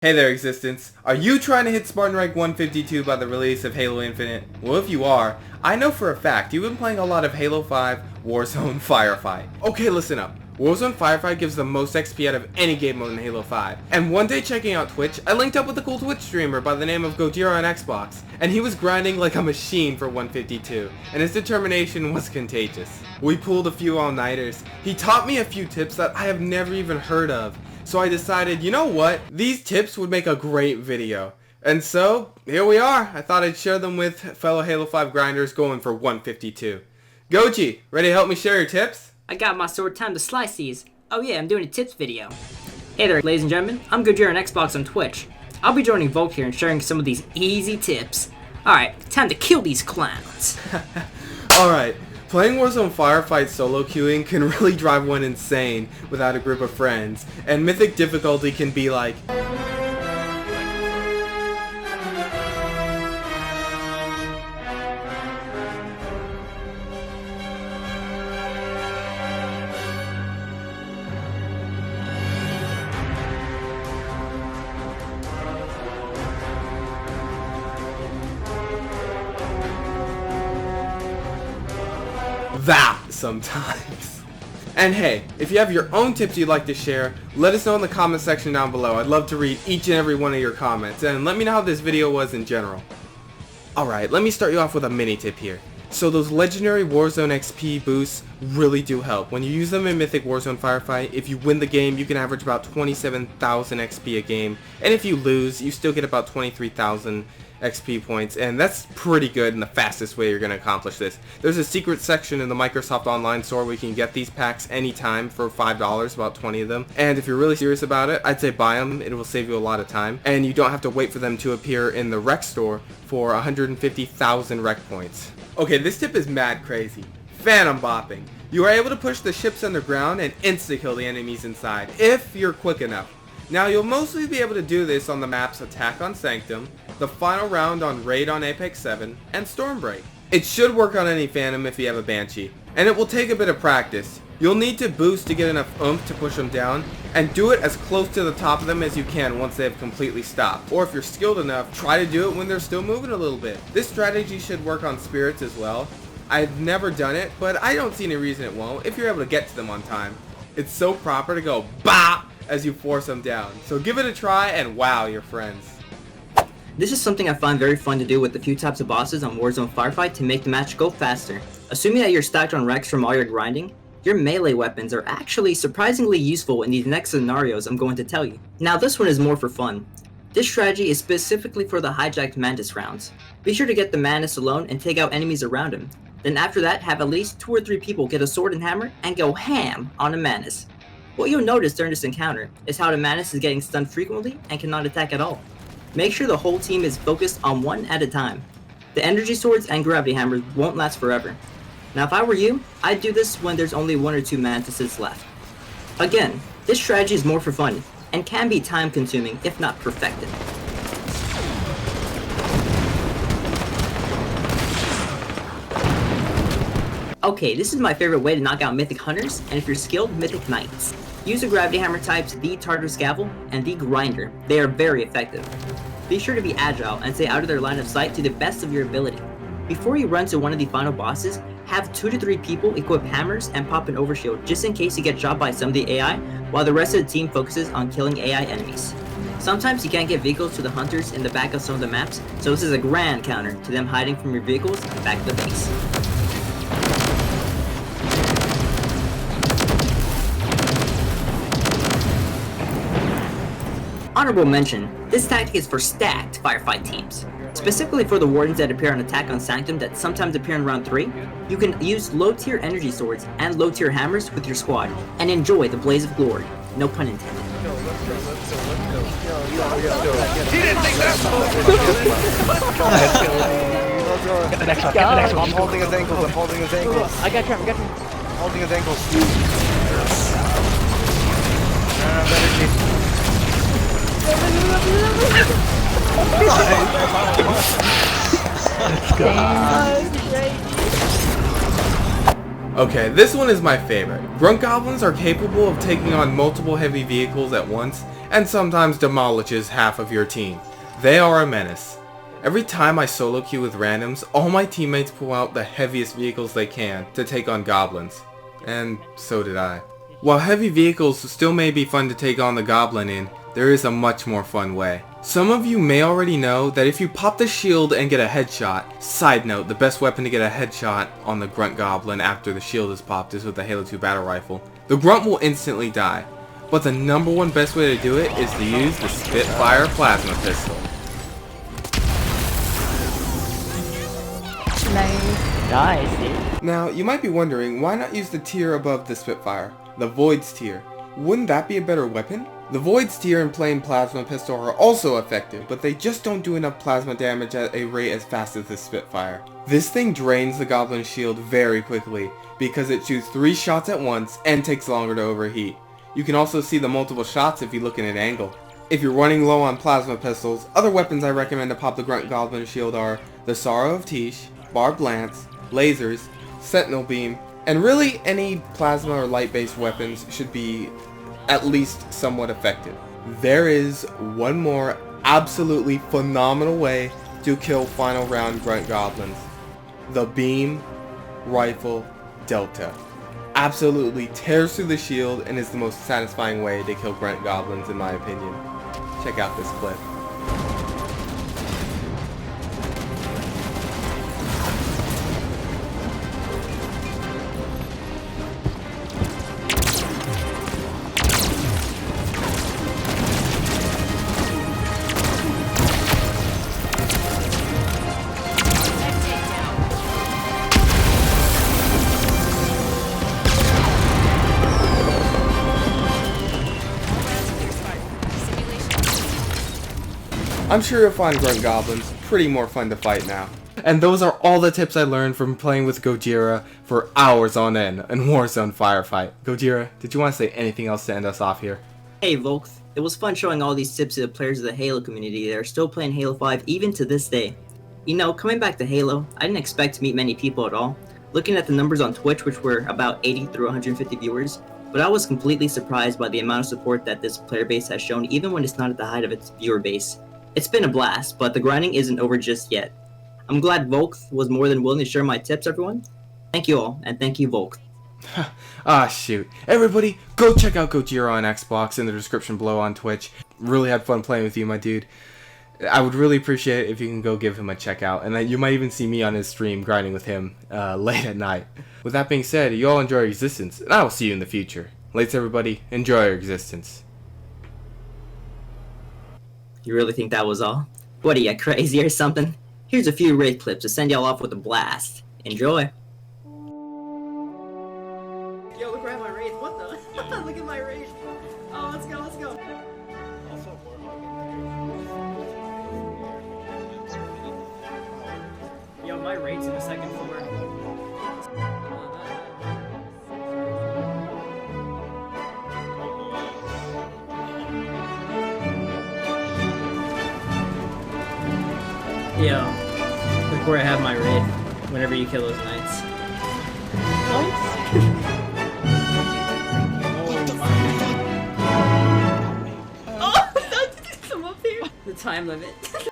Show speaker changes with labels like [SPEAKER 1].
[SPEAKER 1] Hey there, Existence. Are you trying to hit Spartan rank 152 by the release of Halo Infinite? Well, if you are, I know for a fact you've been playing a lot of Halo 5 Warzone FireFight. Okay, listen up. Warzone FireFight gives the most XP out of any game mode in Halo 5. And one day checking out Twitch, I linked up with a cool Twitch streamer by the name of GojiraonXbox, and he was grinding like a machine for 152, and his determination was contagious. We pulled a few all-nighters. He taught me a few tips that I have never even heard of. So I decided, you know what? These tips would make a great video. And so, here we are. I thought I'd share them with fellow Halo 5 grinders going for 152. Goji, ready to help me share your tips?
[SPEAKER 2] I got my sword, time to slice these. Oh yeah, I'm doing a tips video. Hey there, ladies and gentlemen. I'm GojiraonXbox on Twitch. I'll be joining Volk here and sharing some of these easy tips. Alright, time to kill these clowns.
[SPEAKER 1] Alright. Playing Warzone FireFight solo queuing can really drive one insane without a group of friends, and mythic difficulty can be like... that sometimes. And hey, if you have your own tips you'd like to share, let us know in the comment section down below. I'd love to read each and every one of your comments, and let me know how this video was in general. Alright, let me start you off with a mini tip here. So those legendary Warzone XP boosts really do help. When you use them in Mythic Warzone Firefight, if you win the game, you can average about 27,000 XP a game, and if you lose, you still get about 23,000 XP points, and that's pretty good and the fastest way you're going to accomplish this. There's a secret section in the Microsoft Online store where you can get these packs anytime for $5, about 20 of them, and if you're really serious about it, I'd say buy them. It will save you a lot of time, and you don't have to wait for them to appear in the rec store for 150,000 rec points. Okay, this tip is mad crazy. Phantom bopping. You are able to push the ships underground and insta-kill the enemies inside, if you're quick enough. Now, you'll mostly be able to do this on the maps Attack on Sanctum, the final round on Raid on Apex 7, and Stormbreak. It should work on any Phantom if you have a Banshee, and it will take a bit of practice. You'll need to boost to get enough oomph to push them down, and do it as close to the top of them as you can once they have completely stopped. Or if you're skilled enough, try to do it when they're still moving a little bit. This strategy should work on spirits as well. I've never done it, but I don't see any reason it won't if you're able to get to them on time. It's so proper to go BAH! As you force them down. So give it a try and wow your friends.
[SPEAKER 2] This is something I find very fun to do with a few types of bosses on Warzone Firefight to make the match go faster. Assuming that you're stacked on Rex from all your grinding, your melee weapons are actually surprisingly useful in these next scenarios I'm going to tell you. Now this one is more for fun. This strategy is specifically for the hijacked Mantis rounds. Be sure to get the Mantis alone and take out enemies around him. Then after that, have at least 2 or 3 people get a sword and hammer and go ham on a Mantis. What you'll notice during this encounter is how the Mantis is getting stunned frequently and cannot attack at all. Make sure the whole team is focused on one at a time. The energy swords and gravity hammers won't last forever. Now if I were you, I'd do this when there's only 1 or 2 Mantises left. Again, this strategy is more for fun, and can be time consuming if not perfected. Okay, this is my favorite way to knock out Mythic Hunters, and if you're skilled, Mythic Knights. Use the Gravity Hammer types, the Tartar Scavel, and the Grinder. They are very effective. Be sure to be agile and stay out of their line of sight to the best of your ability. Before you run to one of the final bosses, have 2 to 3 people equip hammers and pop an overshield just in case you get shot by some of the AI, while the rest of the team focuses on killing AI enemies. Sometimes you can't get vehicles to the hunters in the back of some of the maps, so this is a grand counter to them hiding from your vehicles back of the base. Honorable mention, this tactic is for stacked firefight teams. Specifically for the wardens that appear on Attack on Sanctum that sometimes appear in round 3, you can use low tier energy swords and low tier hammers with your squad, and enjoy the blaze of glory. No pun intended.
[SPEAKER 3] He didn't think that. Get the next one, get the next one.
[SPEAKER 4] I'm holding his ankles, I'm holding his ankles.
[SPEAKER 3] I got you, I'm
[SPEAKER 4] Holding his ankles.
[SPEAKER 3] Let's go.
[SPEAKER 1] Okay, this one is my favorite. Grunt Goblins are capable of taking on multiple heavy vehicles at once, and sometimes demolishes half of your team. They are a menace. Every time I solo queue with randoms, all my teammates pull out the heaviest vehicles they can to take on goblins. And so did I. While heavy vehicles still may be fun to take on the goblin in, there is a much more fun way. Some of you may already know that if you pop the shield and get a headshot, side note, the best weapon to get a headshot on the Grunt Goblin after the shield is popped is with the Halo 2 battle rifle. The Grunt will instantly die, but the number one best way to do it is to use the Spitfire plasma pistol.
[SPEAKER 3] Nice, dude.
[SPEAKER 1] Now, you might be wondering, why not use the tier above the Spitfire, the Void's tier? Wouldn't that be a better weapon? The Void's tier and plain plasma pistol are also effective, but they just don't do enough plasma damage at a rate as fast as the Spitfire. This thing drains the Goblin's shield very quickly, because it shoots 3 shots at once and takes longer to overheat. You can also see the multiple shots if you look at an angle. If you're running low on plasma pistols, other weapons I recommend to pop the Grunt Goblin shield are the Sorrow of Tish, Barbed Lance, lasers, Sentinel Beam, and really any plasma or light-based weapons should be at least somewhat effective. There is one more absolutely phenomenal way to kill final round Grunt Goblins. The Beam Rifle Delta. Absolutely tears through the shield and is the most satisfying way to kill Grunt Goblins in my opinion. Check out this clip. I'm sure you'll find Grunt Goblins pretty more fun to fight now. And those are all the tips I learned from playing with Gojira for hours on end in Warzone FireFight. Gojira, did you want to say anything else to end us off here?
[SPEAKER 2] Hey Volk, it was fun showing all these tips to the players of the Halo community that are still playing Halo 5 even to this day. You know, coming back to Halo, I didn't expect to meet many people at all. Looking at the numbers on Twitch, which were about 80 through 150 viewers, but I was completely surprised by the amount of support that this player base has shown even when it's not at the height of its viewer base. It's been a blast, but the grinding isn't over just yet. I'm glad Volk was more than willing to share my tips, everyone. Thank you all, and thank you, Volk.
[SPEAKER 1] Ah, shoot. Everybody, go check out Gojira on Xbox in the description below on Twitch. Really had fun playing with you, my dude. I would really appreciate it if you can go give him a check out, and that you might even see me on his stream grinding with him late at night. With that being said, you all enjoy your existence, and I will see you in the future. Lates, everybody, enjoy your existence.
[SPEAKER 2] You really think that was all? What are you, crazy or something? Here's a few raid clips to send y'all off with a blast. Enjoy! Yo, look at my raid. What the? Look at my raid. Oh, let's go, let's go. Yo, my raid's in the second floor. Yo, look where I have my raid whenever you kill those knights. Oh, come up here. The time limit.